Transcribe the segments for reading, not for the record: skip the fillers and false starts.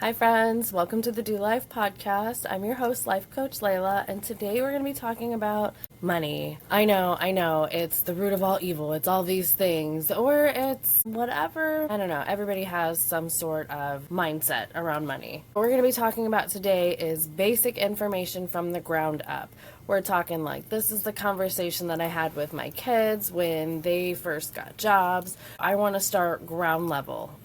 Hi friends, welcome to the Do Life podcast. I'm your host, Life Coach Layla, and today we're going to be talking about money. I know, it's the root of all evil. It's all these things, or it's whatever. I don't know. Everybody has some sort of mindset around money. What we're going to be talking about today is basic information from the ground up. We're talking like this is the conversation that I had with my kids when they first got jobs. I want to start ground level.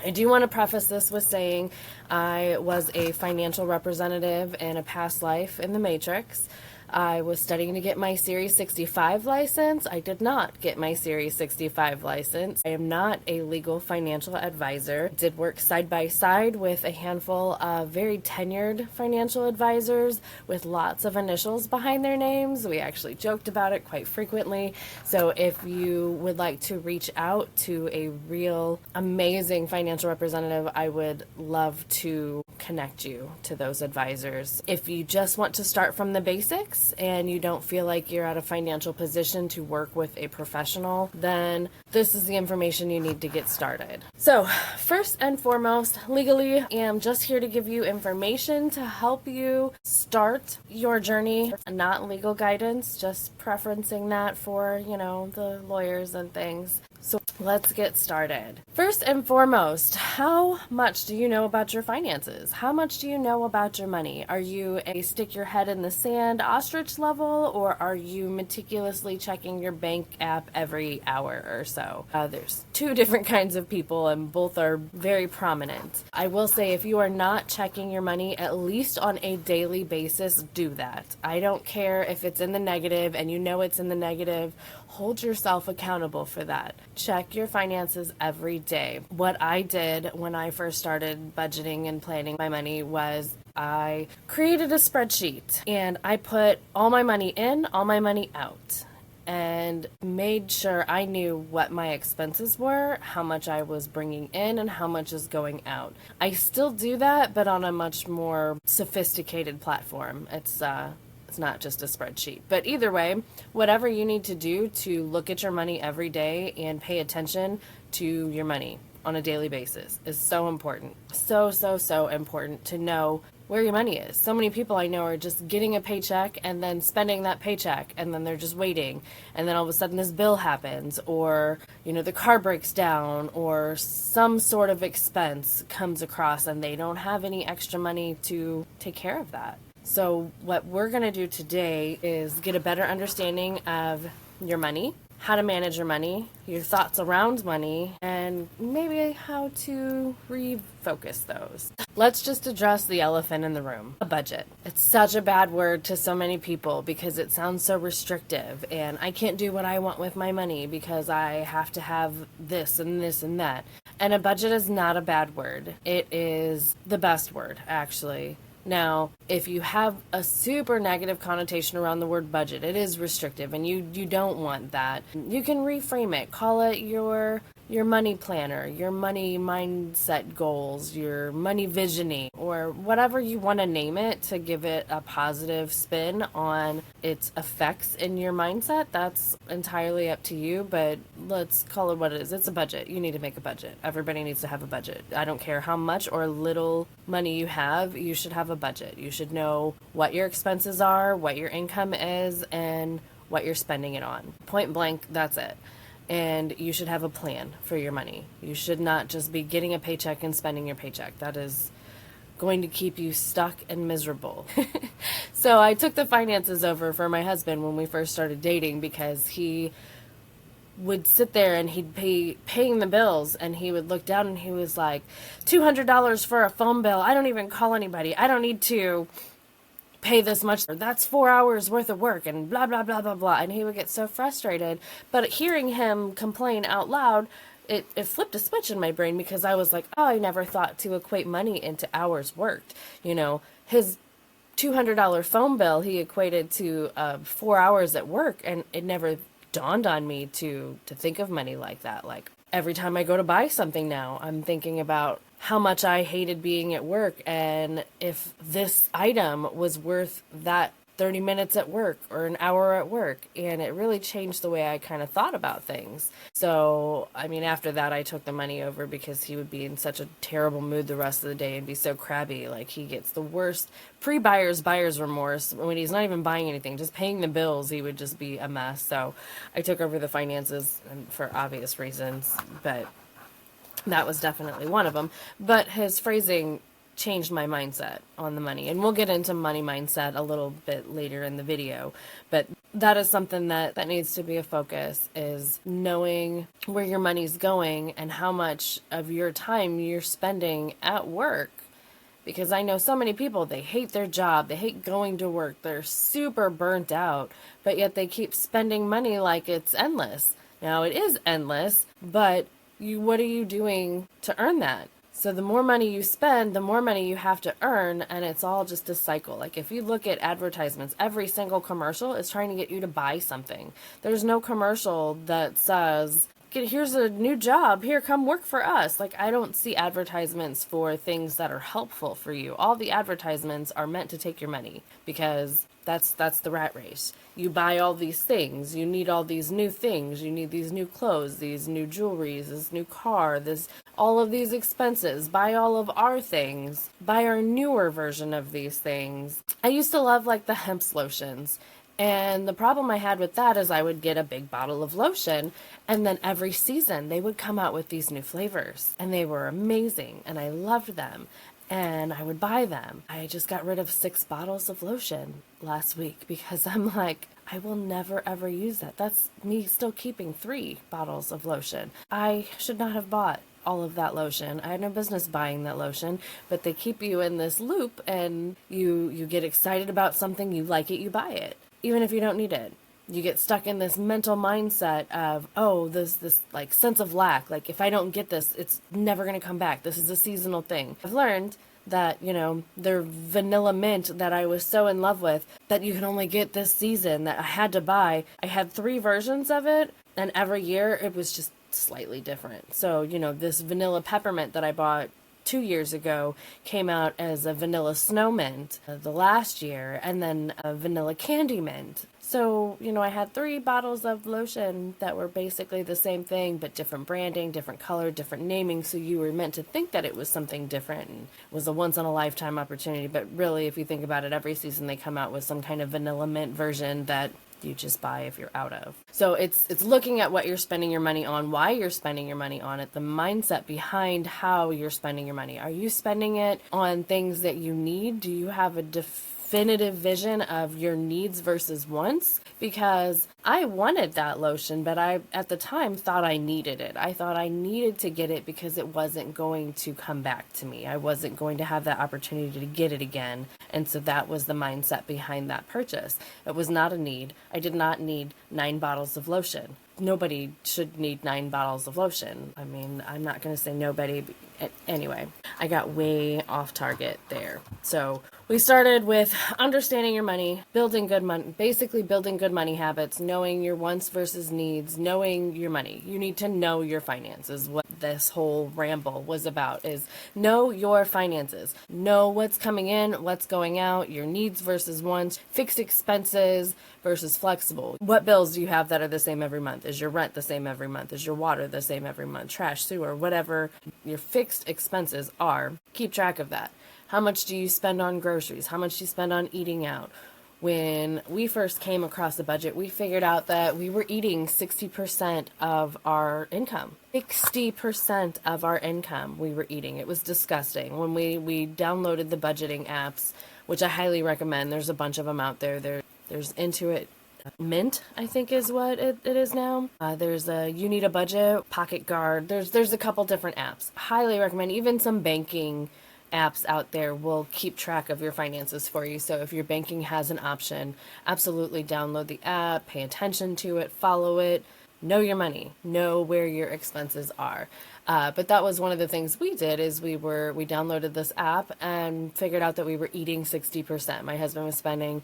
I do want to preface this with saying I was a financial representative in a past life in the Matrix. I was studying to get my Series 65 license. I did not get my Series 65 license. I am not a legal financial advisor. I did work side by side with a handful of very tenured financial advisors with lots of initials behind their names. We actually joked about it quite frequently. So if you would like to reach out to a real amazing financial representative, I would love to connect you to those advisors. If you just want to start from the basics, and you don't feel like you're at a financial position to work with a professional, then this is the information you need to get started. So, first and foremost, legally, I am just here to give you information to help you start your journey, not legal guidance, just preferencing that for, the lawyers and things. So let's get started. First and foremost, how much do you know about your finances? How much do you know about your money? Are you a stick your head in the sand ostrich level, or are you meticulously checking your bank app every hour or so? There's two different kinds of people, and both are very prominent. I will say if you are not checking your money at least on a daily basis, do that. I don't care if it's in the negative and you know it's in the negative. Hold yourself accountable for that. Check your finances every day. What I did when I first started budgeting and planning my money was I created a spreadsheet and I put all my money in, all my money out, and made sure I knew what my expenses were, how much I was bringing in, and how much is going out. I still do that, but on a much more sophisticated platform. It's not just a spreadsheet. But either way, whatever you need to do to look at your money every day and pay attention to your money on a daily basis is so important. So important to know where your money is. So many people I know are just getting a paycheck and then spending that paycheck, and then they're just waiting. And then all of a sudden this bill happens, or, the car breaks down, or some sort of expense comes across and they don't have any extra money to take care of that. So what we're going to do today is get a better understanding of your money, how to manage your money, your thoughts around money, and maybe how to refocus those. Let's just address the elephant in the room, a budget. It's such a bad word to so many people because it sounds so restrictive, and I can't do what I want with my money because I have to have this and this and that. And a budget is not a bad word. It is the best word, actually. Now, if you have a super negative connotation around the word budget, it is restrictive and you don't want that. You can reframe it. Call it your money planner, your money mindset goals, your money visioning, or whatever you want to name it to give it a positive spin on its effects in your mindset. That's entirely up to you, but let's call it what it is. It's a budget. You need to make a budget. Everybody needs to have a budget. I don't care how much or little money you have, you should have a budget. You should know what your expenses are, what your income is, and what you're spending it on. Point blank, that's it. And you should have a plan for your money. You should not just be getting a paycheck and spending your paycheck. That is going to keep you stuck and miserable. So I took the finances over for my husband when we first started dating because he would sit there and he'd paying the bills, and he would look down and he was like, $200 for a phone bill. I don't even call anybody. I don't need to pay this much. That's 4 hours worth of work and blah, blah, blah, blah, blah. And he would get so frustrated. But hearing him complain out loud, it flipped a switch in my brain because I was like, oh, I never thought to equate money into hours worked. His $200 phone bill, he equated to 4 hours at work. And it never dawned on me to think of money like that. Like every time I go to buy something now, I'm thinking about how much I hated being at work, and if this item was worth that 30 minutes at work or an hour at work. And it really changed the way I kind of thought about things. So, I mean, after that, I took the money over because he would be in such a terrible mood the rest of the day and be so crabby. Like, he gets the worst buyer's remorse when he's not even buying anything, just paying the bills. He would just be a mess. So I took over the finances for obvious reasons, but that was definitely one of them. But his phrasing changed my mindset on the money. And we'll get into money mindset a little bit later in the video. But that is something that needs to be a focus, is knowing where your money's going and how much of your time you're spending at work. Because I know so many people, they hate their job, they hate going to work, they're super burnt out, but yet they keep spending money like it's endless. Now, it is endless, but what are you doing to earn that? So the more money you spend, the more money you have to earn, and it's all just a cycle. Like, if you look at advertisements, every single commercial is trying to get you to buy something. There's no commercial that says, here's a new job, here, come work for us. Like, I don't see advertisements for things that are helpful for you. All the advertisements are meant to take your money, because that's the rat race. You buy all these things, you need all these new things, you need these new clothes, these new jewelries, this new car, all of these expenses, buy all of our things, buy our newer version of these things. I used to love like the hemp lotions. And the problem I had with that is I would get a big bottle of lotion, and then every season they would come out with these new flavors, and they were amazing, and I loved them, and I would buy them. I just got rid of 6 bottles of lotion last week because I'm like, I will never ever use that. That's me still keeping 3 bottles of lotion. I should not have bought all of that lotion. I had no business buying that lotion, but they keep you in this loop, and you get excited about something, you like it, you buy it. Even if you don't need it, you get stuck in this mental mindset of, oh, this like sense of lack. Like, if I don't get this, it's never going to come back. This is a seasonal thing. I've learned that, their vanilla mint that I was so in love with that you can only get this season, that I had to buy. I had 3 versions of it, and every year it was just slightly different. So, this vanilla peppermint that I bought 2 years ago came out as a vanilla snow mint the last year, and then a vanilla candy mint. So, I had 3 bottles of lotion that were basically the same thing, but different branding, different color, different naming. So you were meant to think that it was something different and was a once in a lifetime opportunity. But really, if you think about it, every season they come out with some kind of vanilla mint version that you just buy if you're out of. So it's looking at what you're spending your money on, why you're spending your money on it, the mindset behind how you're spending your money. Are you spending it on things that you need? Do you have a definitive vision of your needs versus wants? Because I wanted that lotion, but I, at the time, thought I needed it. I thought I needed to get it because it wasn't going to come back to me. I wasn't going to have that opportunity to get it again. And so that was the mindset behind that purchase. It was not a need. I did not need 9 bottles of lotion. Nobody should need 9 bottles of lotion. I mean, I'm not going to say nobody. Anyway, I got way off target there. So we started with understanding your money, building good money, basically building good money habits, knowing your wants versus needs, knowing your money. You need to know your finances. What this whole ramble was about is know your finances. Know what's coming in, what's going out, your needs versus wants, fixed expenses versus flexible. What bills do you have that are the same every month? Is your rent the same every month? Is your water the same every month? Trash, sewer, whatever your fixed expenses are. Keep track of that. How much do you spend on groceries? How much do you spend on eating out? When we first came across the budget, we figured out that we were eating 60% of our income. 60% of our income we were eating. It was disgusting. When we downloaded the budgeting apps, which I highly recommend, there's a bunch of them out there. There's Intuit, Mint, I think is what it is now. There's a You Need a Budget, Pocket Guard. There's a couple different apps. Highly recommend. Even some banking apps out there will keep track of your finances for you. So if your banking has an option, absolutely download the app, pay attention to it, follow it, know your money, know where your expenses are. But that was one of the things we did is we downloaded this app and figured out that we were eating 60%. My husband was spending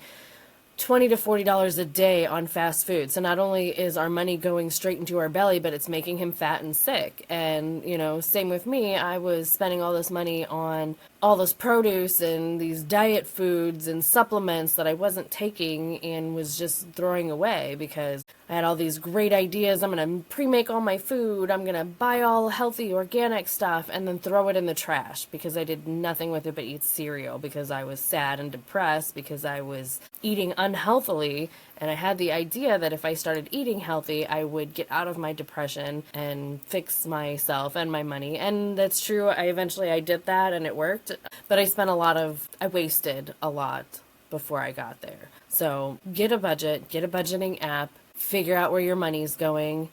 $20 to $40 a day on fast food. So not only is our money going straight into our belly, but it's making him fat and sick. And, same with me. I was spending all this money on all this produce and these diet foods and supplements that I wasn't taking and was just throwing away because I had all these great ideas. I'm going to pre-make all my food. I'm going to buy all healthy organic stuff and then throw it in the trash because I did nothing with it but eat cereal because I was sad and depressed because I was eating unhealthily. And I had the idea that if I started eating healthy, I would get out of my depression and fix myself and my money. And that's true. I did that and it worked. But I wasted a lot before I got there. So get a budget, get a budgeting app, figure out where your money's going.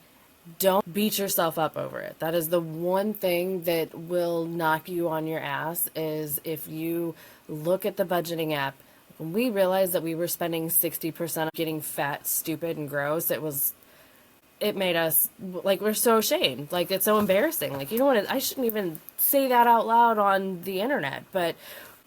Don't beat yourself up over it. That is the one thing that will knock you on your ass is if you look at the budgeting app. When we realized that we were spending 60% getting fat, stupid, and gross, it made us, we're so ashamed. It's so embarrassing. I shouldn't even say that out loud on the internet, but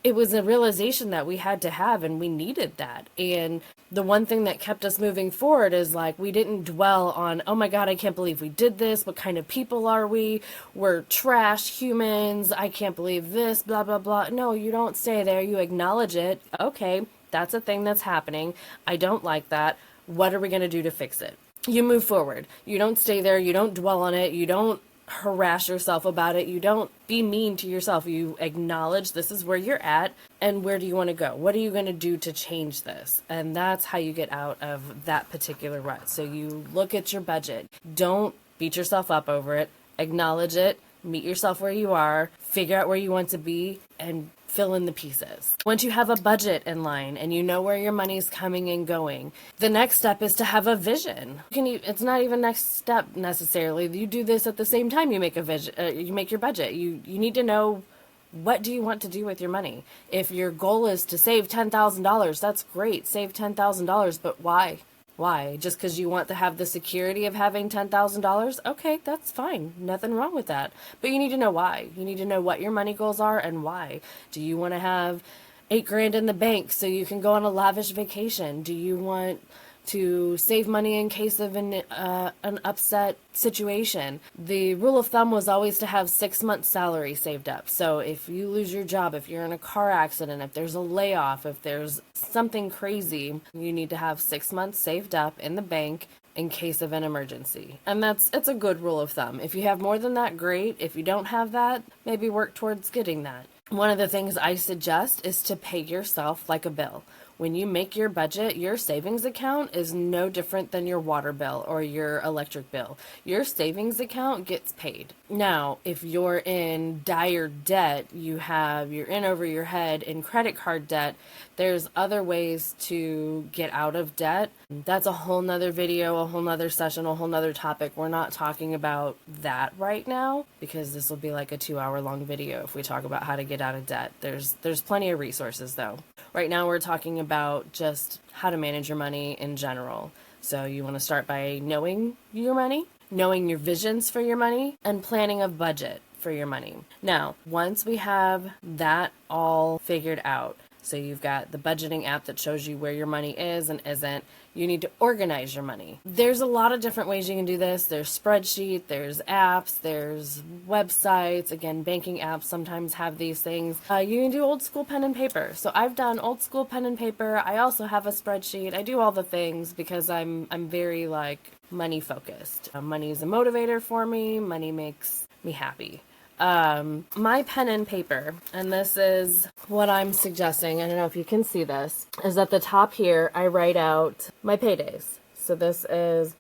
it was a realization that we had to have, and we needed that. And the one thing that kept us moving forward is we didn't dwell on, oh my God, I can't believe we did this. What kind of people are we? We're trash humans. I can't believe this, blah, blah, blah. No, you don't stay there. You acknowledge it. Okay, that's a thing that's happening. I don't like that. What are we going to do to fix it? You move forward. You don't stay there. You don't dwell on it. You don't harass yourself about it. You don't be mean to yourself. You acknowledge this is where you're at and where do you want to go? What are you going to do to change this? And that's how you get out of that particular rut. So you look at your budget. Don't beat yourself up over it. Acknowledge it. Meet yourself where you are. Figure out where you want to be and fill in the pieces. Once you have a budget in line and you know where your money's coming and going, the next step is to have a vision. It's not even next step necessarily. You do this at the same time you make a vision. You make your budget. You need to know, what do you want to do with your money? If your goal is to save $10,000, that's great. Save $10,000, but why? Why? Just because you want to have the security of having $10,000? Okay, that's fine. Nothing wrong with that. But you need to know why. You need to know what your money goals are and why. Do you want to have $8,000 in the bank so you can go on a lavish vacation? Do you want to save money in case of an upset situation? The rule of thumb was always to have 6 months' salary saved up. So if you lose your job, if you're in a car accident, if there's a layoff, if there's something crazy, you need to have 6 months saved up in the bank in case of an emergency. And it's a good rule of thumb. If you have more than that, great. If you don't have that, maybe work towards getting that. One of the things I suggest is to pay yourself like a bill. When you make your budget, your savings account is no different than your water bill or your electric bill. Your savings account gets paid. Now, if you're in dire debt, you're in over your head in credit card debt, there's other ways to get out of debt. That's a whole nother video, a whole nother session, a whole nother topic. We're not talking about that right now because this will be like a 2-hour long video if we talk about how to get out of debt. There's plenty of resources though. Right now we're talking about just how to manage your money in general. So you want to start by knowing your money, knowing your visions for your money, and planning a budget for your money. Now, once we have that all figured out, so you've got the budgeting app that shows you where your money is and isn't, you need to organize your money. There's a lot of different ways you can do this. There's spreadsheet, there's apps, there's websites. Again, banking apps sometimes have these things. You can do old school pen and paper. So I've done old school pen and paper. I also have a spreadsheet. I do all the things because I'm very money focused. Money is a motivator for me. Money makes me happy. My pen and paper, and this is what I'm suggesting, I don't know if you can see this, is at the top here, I write out my paydays. So this is,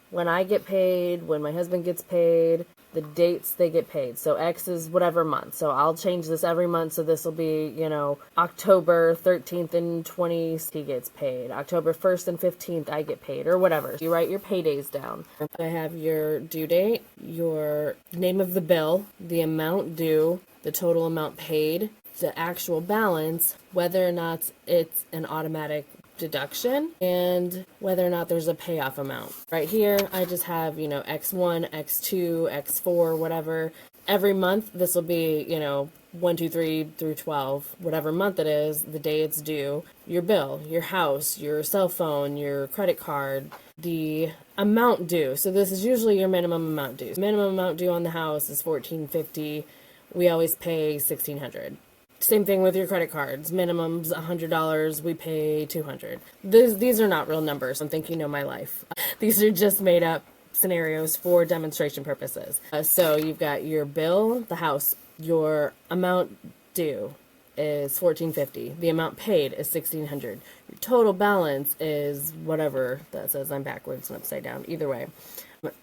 when I get paid, when my husband gets paid, the dates they get paid. So X is whatever month. So I'll change this every month. So this will be, October 13th and 20th, he gets paid. October 1st and 15th, I get paid, or whatever. You write your paydays down. I have your due date, your name of the bill, the amount due, the total amount paid, the actual balance, whether or not it's an automatic deduction, and whether or not there's a payoff amount. Right here, I just have, X1, X2, X4, whatever. Every month, this will be, 1, 2, 3 through 12, whatever month it is, the day it's due, your bill, your house, your cell phone, your credit card, the amount due. So this is usually your minimum amount due. Minimum amount due on the house is $1,450. We always pay $1,600. Same thing with your credit cards. Minimum's $100. We pay $200. These are not real numbers. I think you know my life. These are just made up scenarios for demonstration purposes. So you've got your bill, the house. Your amount due is $1,450. The amount paid is $1,600. Your total balance is whatever that says. I'm backwards and upside down. Either way.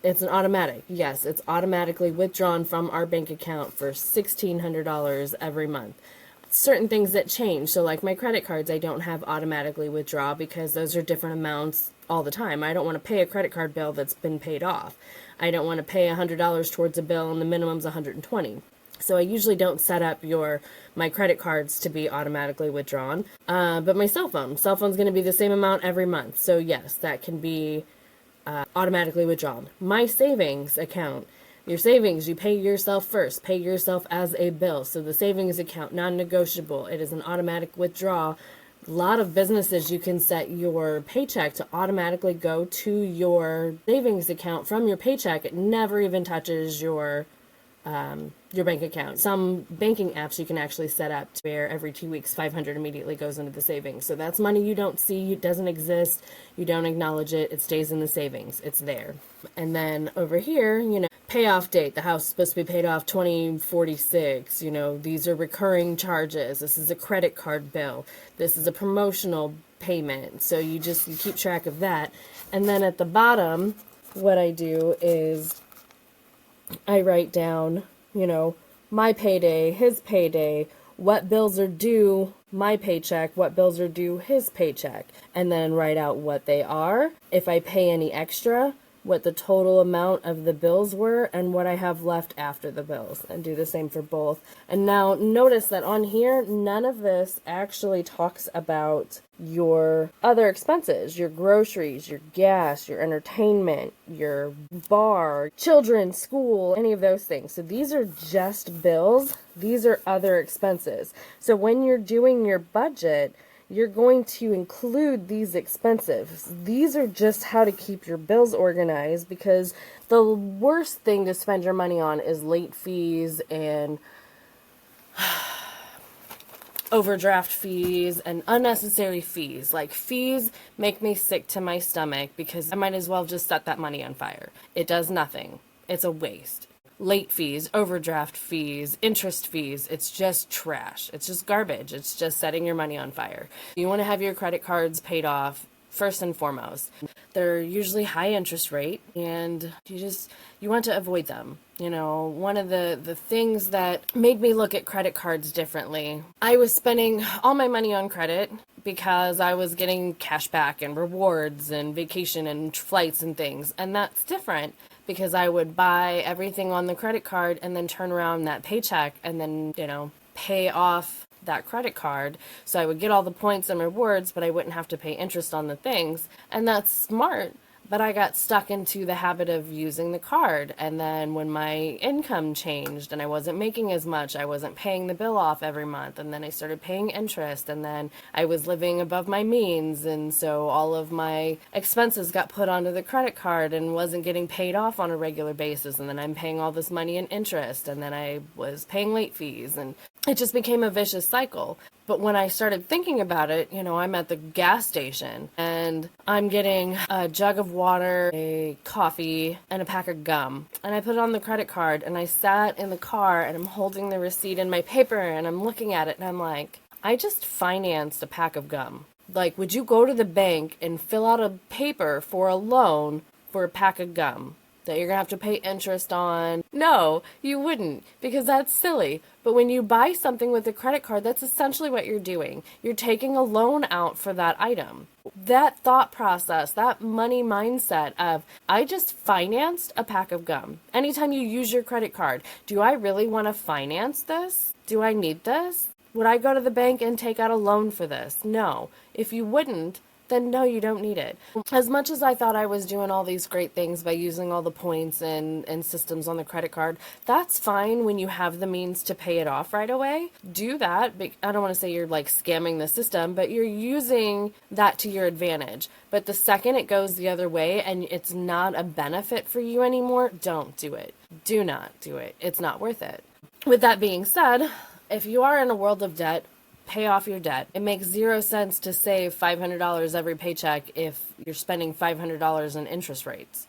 It's an automatic. Yes, it's automatically withdrawn from our bank account for $1,600 every month. Certain things that change. So like my credit cards, I don't have automatically withdraw because those are different amounts all the time. I don't want to pay a credit card bill that's been paid off. I don't want to pay $100 towards a bill and the minimum's $120. So I usually don't set up my credit cards to be automatically withdrawn. But my cell phone's going to be the same amount every month. So yes, that can be automatically withdrawn. My savings account, your savings, you pay yourself first. Pay yourself as a bill. So the savings account, non-negotiable. It is an automatic withdrawal. A lot of businesses, you can set your paycheck to automatically go to your savings account from your paycheck. It never even touches your bank account. Some banking apps you can actually set up to where every 2 weeks, $500 immediately goes into the savings. So that's money you don't see. It doesn't exist. You don't acknowledge it. It stays in the savings. It's there. And then over here, payoff date. The house is supposed to be paid off 2046. These are recurring charges. This is a credit card bill. This is a promotional payment. So you keep track of that. And then at the bottom, what I do is I write down, my payday, his payday, what bills are due my paycheck, what bills are due his paycheck, and then write out what they are, if I pay any extra, what the total amount of the bills were, and what I have left after the bills, and do the same for both. And now notice that on here, none of this actually talks about your other expenses, your groceries, your gas, your entertainment, your bar, children, school, any of those things. So these are just bills. These are other expenses. So when you're doing your budget, you're going to include these expenses. These are just how to keep your bills organized, because the worst thing to spend your money on is late fees and overdraft fees and unnecessary fees. Like, fees make me sick to my stomach because I might as well just set that money on fire. It does nothing. It's a waste. Late fees, overdraft fees, interest fees, it's just trash. It's just garbage. It's just setting your money on fire. You want to have your credit cards paid off first and foremost. They're usually high interest rate, and you want to avoid them. One of the things that made me look at credit cards differently, I was spending all my money on credit because I was getting cash back and rewards and vacation and flights and things, and that's different. Because I would buy everything on the credit card and then turn around that paycheck and then, pay off that credit card. So I would get all the points and rewards, but I wouldn't have to pay interest on the things. And that's smart. But I got stuck into the habit of using the card. And then when my income changed and I wasn't making as much, I wasn't paying the bill off every month. And then I started paying interest. And then I was living above my means. And so all of my expenses got put onto the credit card and wasn't getting paid off on a regular basis. And then I'm paying all this money in interest. And then I was paying late fees. And it just became a vicious cycle. But when I started thinking about it, I'm at the gas station and I'm getting a jug of water, a coffee, and a pack of gum. And I put it on the credit card and I sat in the car and I'm holding the receipt in my paper and I'm looking at it and I'm like, I just financed a pack of gum. Like, would you go to the bank and fill out a paper for a loan for a pack of gum that you're going to have to pay interest on? No, you wouldn't, because that's silly. But when you buy something with a credit card, that's essentially what you're doing. You're taking a loan out for that item. That thought process, that money mindset of, I just financed a pack of gum. Anytime you use your credit card, do I really want to finance this? Do I need this? Would I go to the bank and take out a loan for this? No. If you wouldn't, then no, you don't need it. As much as I thought I was doing all these great things by using all the points and systems on the credit card, that's fine when you have the means to pay it off right away. Do that. I don't want to say you're like scamming the system, but you're using that to your advantage. But the second it goes the other way and it's not a benefit for you anymore, don't do it. Do not do it. It's not worth it. With that being said, if you are in a world of debt, pay off your debt. It makes zero sense to save $500 every paycheck if you're spending $500 in interest rates.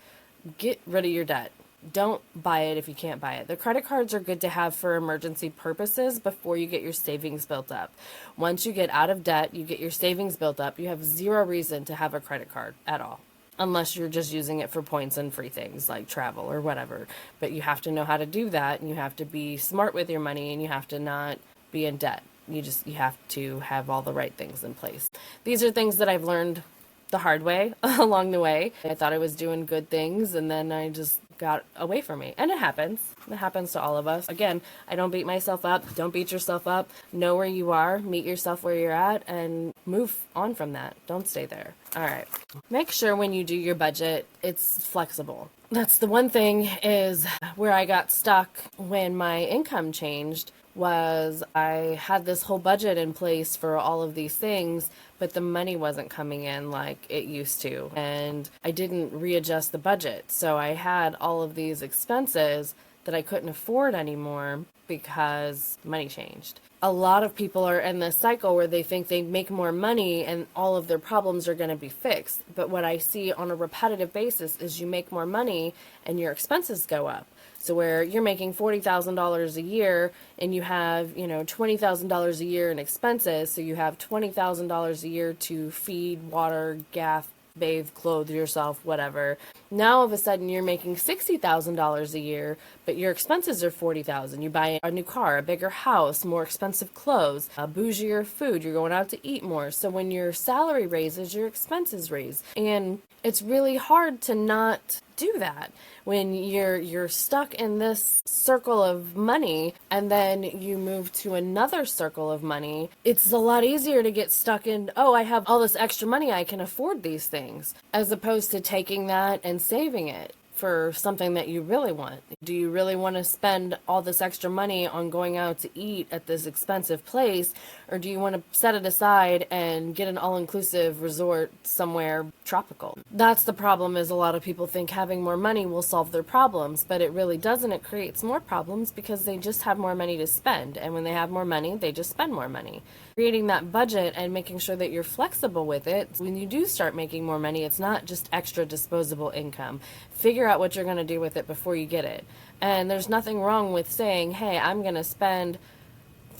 Get rid of your debt. Don't buy it if you can't buy it. The credit cards are good to have for emergency purposes before you get your savings built up. Once you get out of debt, you get your savings built up, you have zero reason to have a credit card at all. Unless you're just using it for points and free things like travel or whatever. But you have to know how to do that, and you have to be smart with your money, and you have to not be in debt. You have to have all the right things in place. These are things that I've learned the hard way along the way. I thought I was doing good things, and then I just got away from me. And it happens. It happens to all of us. Again, I don't beat myself up. Don't beat yourself up. Know where you are. Meet yourself where you're at and move on from that. Don't stay there. All right. Make sure when you do your budget, it's flexible. That's the one thing is where I got stuck when my income changed was I had this whole budget in place for all of these things, but the money wasn't coming in like it used to. And I didn't readjust the budget. So I had all of these expenses that I couldn't afford anymore because money changed. A lot of people are in this cycle where they think they make more money and all of their problems are going to be fixed. But what I see on a repetitive basis is you make more money and your expenses go up. So where you're making $40,000 a year and you have, $20,000 a year in expenses. So you have $20,000 a year to feed, water, gas, bathe, clothe yourself, whatever. Now all of a sudden you're making $60,000 a year, but your expenses are $40,000. You buy a new car, a bigger house, more expensive clothes, bougier food. You're going out to eat more. So when your salary raises, your expenses raise. And it's really hard to not do that when you're stuck in this circle of money and then you move to another circle of money. It's a lot easier to get stuck in, oh, I have all this extra money, I can afford these things, as opposed to taking that and saving it for something that you really want. Do you really want to spend all this extra money on going out to eat at this expensive place, or do you want to set it aside and get an all-inclusive resort somewhere tropical? That's the problem, is a lot of people think having more money will solve their problems, but it really doesn't. It creates more problems because they just have more money to spend, and when they have more money, they just spend more money. Creating that budget and making sure that you're flexible with it, when you do start making more money, it's not just extra disposable income. Figure out what you're going to do with it before you get it. And there's nothing wrong with saying, hey, I'm going to spend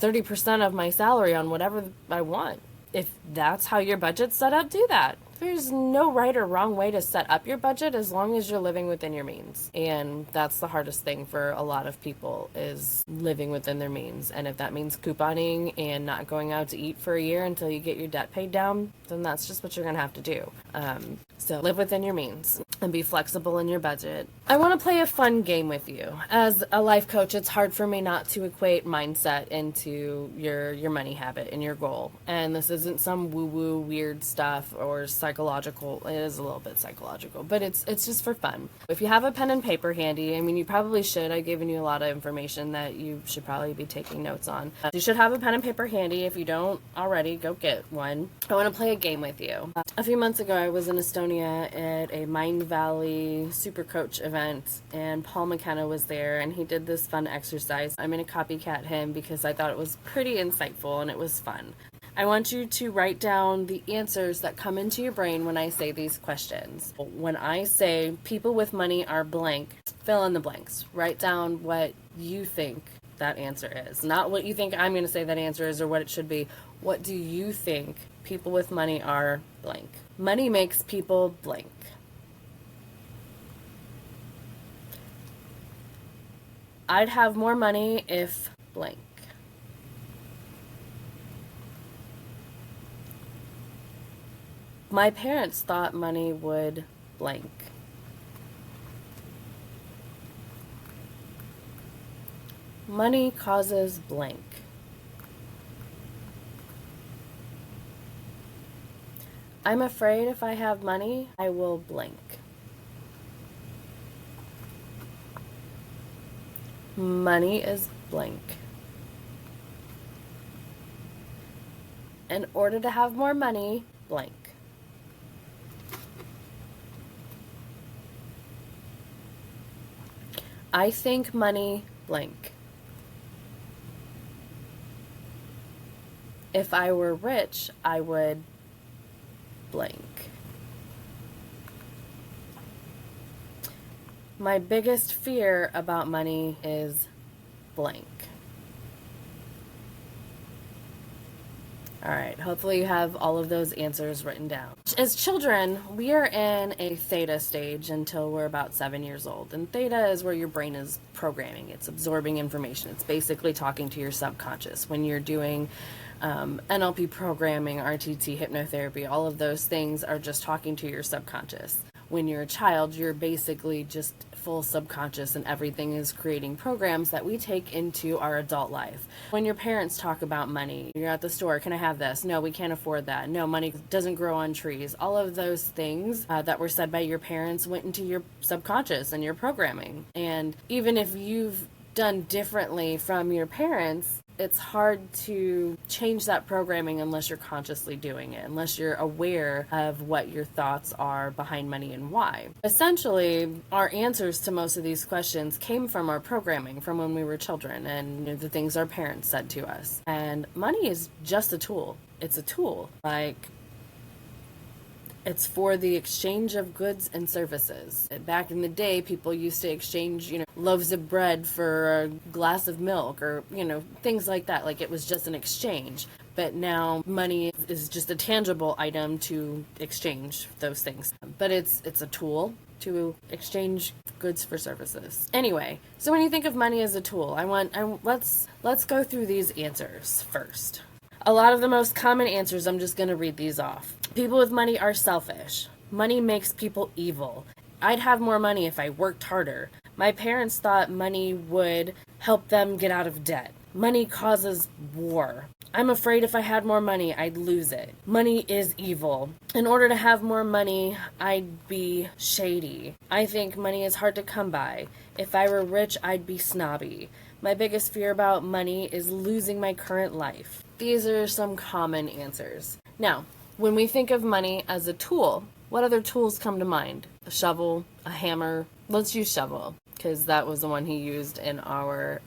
30% of my salary on whatever I want. If that's how your budget's set up, do that. There's no right or wrong way to set up your budget as long as you're living within your means. And that's the hardest thing for a lot of people, is living within their means. And if that means couponing and not going out to eat for a year until you get your debt paid down, then that's just what you're going to have to do. So live within your means and be flexible in your budget. I want to play a fun game with you. As a life coach, it's hard for me not to equate mindset into your money habit and your goal. And this isn't some woo-woo weird stuff or psychological. It is a little bit psychological, but it's just for fun. If you have a pen and paper handy, I mean, you probably should. I've given you a lot of information that you should probably be taking notes on. You should have a pen and paper handy. If you don't already, go get one. I want to play a game with you. A few months ago, I was in Estonia at a Mind Valley Super Coach event, and Paul McKenna was there, and he did this fun exercise. I'm going to copycat him because I thought it was pretty insightful and it was fun. I want you to write down the answers that come into your brain when I say these questions. When I say people with money are blank, fill in the blanks. Write down what you think that answer is. Not what you think I'm going to say that answer is or what it should be. What do you think people with money are blank? Money makes people blank. I'd have more money if blank. My parents thought money would blank. Money causes blank. I'm afraid if I have money, I will blank. Money is blank. In order to have more money, blank. I think money, blank. If I were rich, I would blank. My biggest fear about money is blank. All right, hopefully you have all of those answers written down. As children, we are in a theta stage until we're about 7 years old. And theta is where your brain is programming. It's absorbing information. It's basically talking to your subconscious. When you're doing NLP programming, RTT, hypnotherapy, all of those things are just talking to your subconscious. When you're a child, you're basically just full subconscious, and everything is creating programs that we take into our adult life. When your parents talk about money, you're at the store, can I have this? No, we can't afford that. No, money doesn't grow on trees. All of those things that were said by your parents went into your subconscious and your programming. And even if you've done differently from your parents, it's hard to change that programming unless you're consciously doing it, unless you're aware of what your thoughts are behind money and why. Essentially, our answers to most of these questions came from our programming from when we were children and the things our parents said to us. And money is just a tool. It's a tool. It's for the exchange of goods and services. Back in the day, people used to exchange, loaves of bread for a glass of milk or, things like that. Like it was just an exchange. But now money is just a tangible item to exchange those things. But it's a tool to exchange goods for services. Anyway, so when you think of money as a tool, let's go through these answers first. A lot of the most common answers, I'm just going to read these off. People with money are selfish. Money makes people evil. I'd have more money if I worked harder. My parents thought money would help them get out of debt. Money causes war. I'm afraid if I had more money, I'd lose it. Money is evil. In order to have more money, I'd be shady. I think money is hard to come by. If I were rich, I'd be snobby. My biggest fear about money is losing my current life. These are some common answers. Now, when we think of money as a tool, what other tools come to mind? A shovel, a hammer. Let's use shovel because that was the one he used in our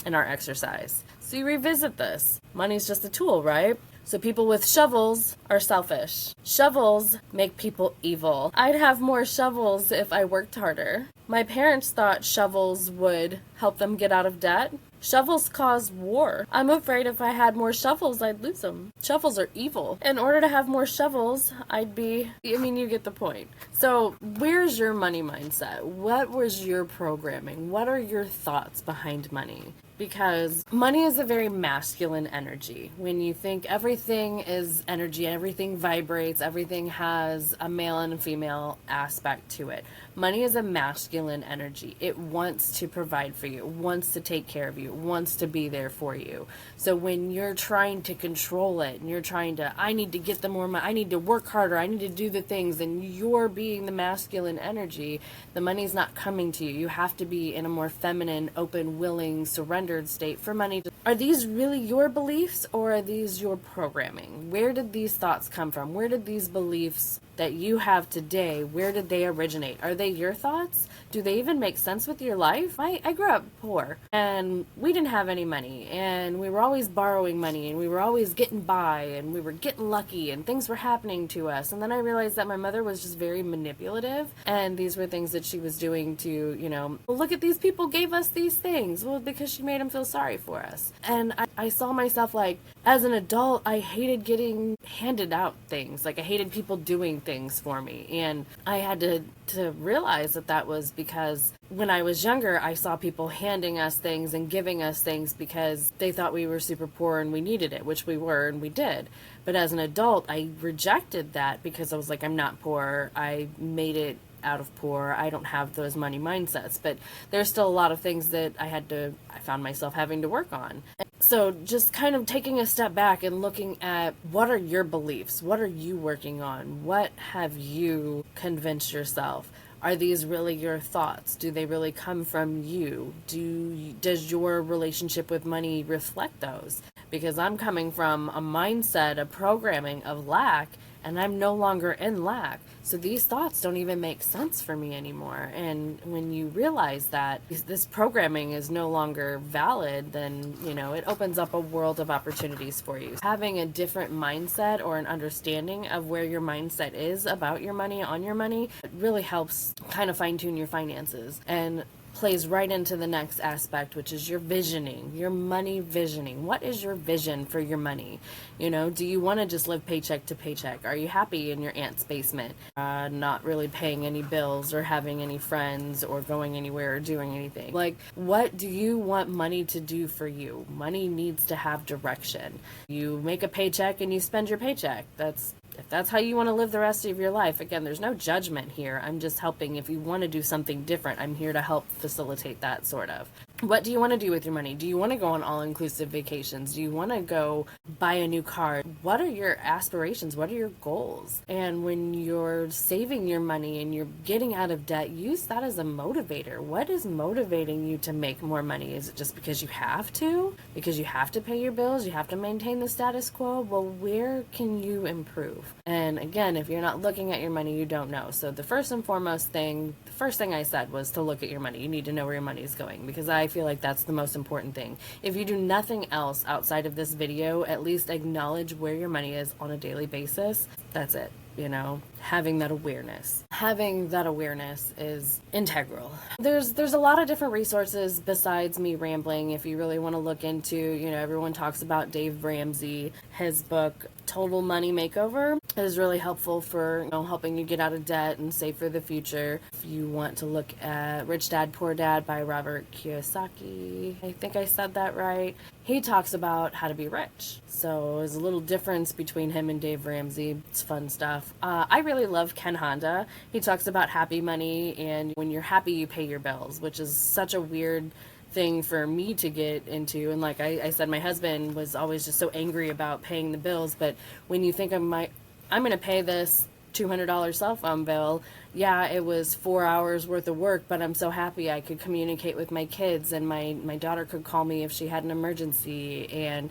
exercise. So you revisit this. Money's just a tool, right? So people with shovels are selfish. Shovels make people evil. I'd have more shovels if I worked harder. My parents thought shovels would help them get out of debt. Shovels cause war. I'm afraid if I had more shovels, I'd lose them. Shovels are evil. In order to have more shovels, you get the point. So where's your money mindset? What was your programming? What are your thoughts behind money? Because money is a very masculine energy. When you think everything is energy, everything vibrates, everything has a male and a female aspect to it. Money is a masculine energy. It wants to provide for you. It wants to take care of you. It wants to be there for you. So when you're trying to control it and you're trying to, I need to get the more money, I need to work harder, I need to do the things, and you're being the masculine energy, the money's not coming to you. You have to be in a more feminine, open, willing, surrendered state for money. Are these really your beliefs or are these your programming? Where did these thoughts come from? Where did these beliefs that you have today, where did they originate? Are they your thoughts? Do they even make sense with your life? I grew up poor and we didn't have any money and we were always borrowing money and we were always getting by and we were getting lucky and things were happening to us. And then I realized that my mother was just very manipulative and these were things that she was doing to, well, look at these people gave us these things. Well, because she made them feel sorry for us. And I saw myself as an adult, I hated getting handed out things. I hated people doing things for me. And I had to realize that was because when I was younger, I saw people handing us things and giving us things because they thought we were super poor and we needed it, which we were and we did. But as an adult, I rejected that because I was I'm not poor. I made it out of poor. I don't have those money mindsets, but there's still a lot of things that I found myself having to work on. So just kind of taking a step back and looking at what are your beliefs? What are you working on? What have you convinced yourself? Are these really your thoughts? Do they really come from you? Does your relationship with money reflect those? Because I'm coming from a mindset, a programming of lack, and I'm no longer in lack. So these thoughts don't even make sense for me anymore. And when you realize that this programming is no longer valid, then, it opens up a world of opportunities for you. Having a different mindset or an understanding of where your mindset is about your money, on your money, it really helps kind of fine tune your finances and plays right into the next aspect, which is your visioning, your money visioning. What is your vision for your money? Do you want to just live paycheck to paycheck? Are you happy in your aunt's basement, not really paying any bills or having any friends or going anywhere or doing anything? Like, what do you want money to do for you? Money needs to have direction. You make a paycheck and you spend your paycheck. If that's how you want to live the rest of your life, again, there's no judgment here. I'm just helping. If you want to do something different, I'm here to help facilitate that, sort of. What do you want to do with your money? Do you want to go on all-inclusive vacations? Do you want to go buy a new car? What are your aspirations? What are your goals? And when you're saving your money and you're getting out of debt, use that as a motivator. What is motivating you to make more money? Is it just because you have to? Because you have to pay your bills? You have to maintain the status quo? Well, where can you improve? And again, if you're not looking at your money, you don't know. So the first thing I said was to look at your money. You need to know where your money is going, because I feel like that's the most important thing. If you do nothing else outside of this video, at least acknowledge where your money is on a daily basis. That's it. Having that awareness is integral. There's a lot of different resources besides me rambling. If you really want to look into, everyone talks about Dave Ramsey. His book, Total Money Makeover, is really helpful for, helping you get out of debt and save for the future. If you want to look at Rich Dad, Poor Dad by Robert Kiyosaki, I think I said that right. He talks about how to be rich. So there's a little difference between him and Dave Ramsey. It's fun stuff. I really love Ken Honda. He talks about happy money, and when you're happy, you pay your bills, which is such a weird thing for me to get into. And like I said, my husband was always just so angry about paying the bills. But when you think I'm going to pay this $200 cell phone bill. Yeah, it was 4 hours worth of work, but I'm so happy I could communicate with my kids, and my daughter could call me if she had an emergency, and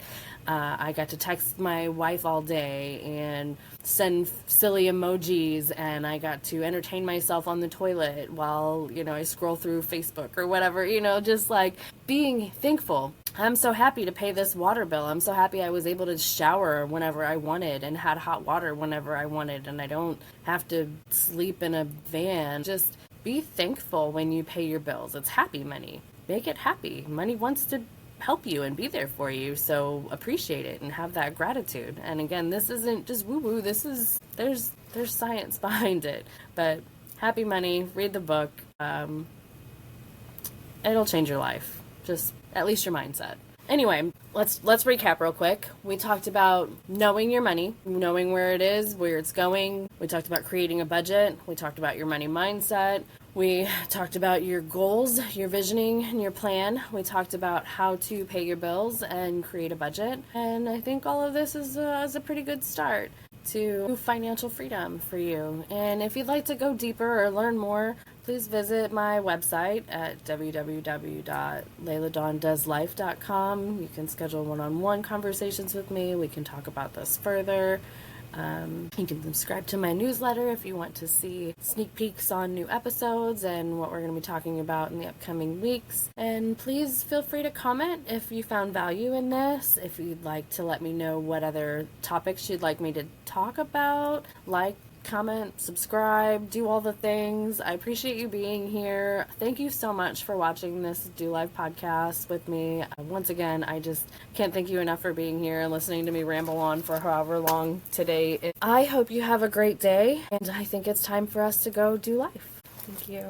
I got to text my wife all day and send silly emojis, and I got to entertain myself on the toilet while, I scroll through Facebook or whatever, just like being thankful. I'm so happy to pay this water bill. I'm so happy I was able to shower whenever I wanted and had hot water whenever I wanted, and I don't have to sleep in a van. Just be thankful when you pay your bills. It's happy money. Make it happy. Money wants to help you and be there for you, so appreciate it and have that gratitude. And again, this isn't just woo-woo. There's science behind it. But happy money, read the book. It'll change your life. Just at least your mindset. Anyway, let's recap real quick. We talked about knowing your money, knowing where it is, where it's going. We talked about creating a budget. We talked about your money mindset. We talked about your goals, your visioning, and your plan. We talked about how to pay your bills and create a budget. And I think all of this is a pretty good start to financial freedom for you. And if you'd like to go deeper or learn more, please visit my website at www.layladawndoslife.com. You can schedule one-on-one conversations with me. We can talk about this further. You can subscribe to my newsletter if you want to see sneak peeks on new episodes and what we're going to be talking about in the upcoming weeks. And please feel free to comment if you found value in this, if you'd like to let me know what other topics you'd like me to talk about, comment, subscribe, do all the things. I appreciate you being here. Thank you so much for watching this Do Live podcast with me. Once again, I just can't thank you enough for being here and listening to me ramble on for however long today is. I hope you have a great day, and I think it's time for us to go do life. Thank you.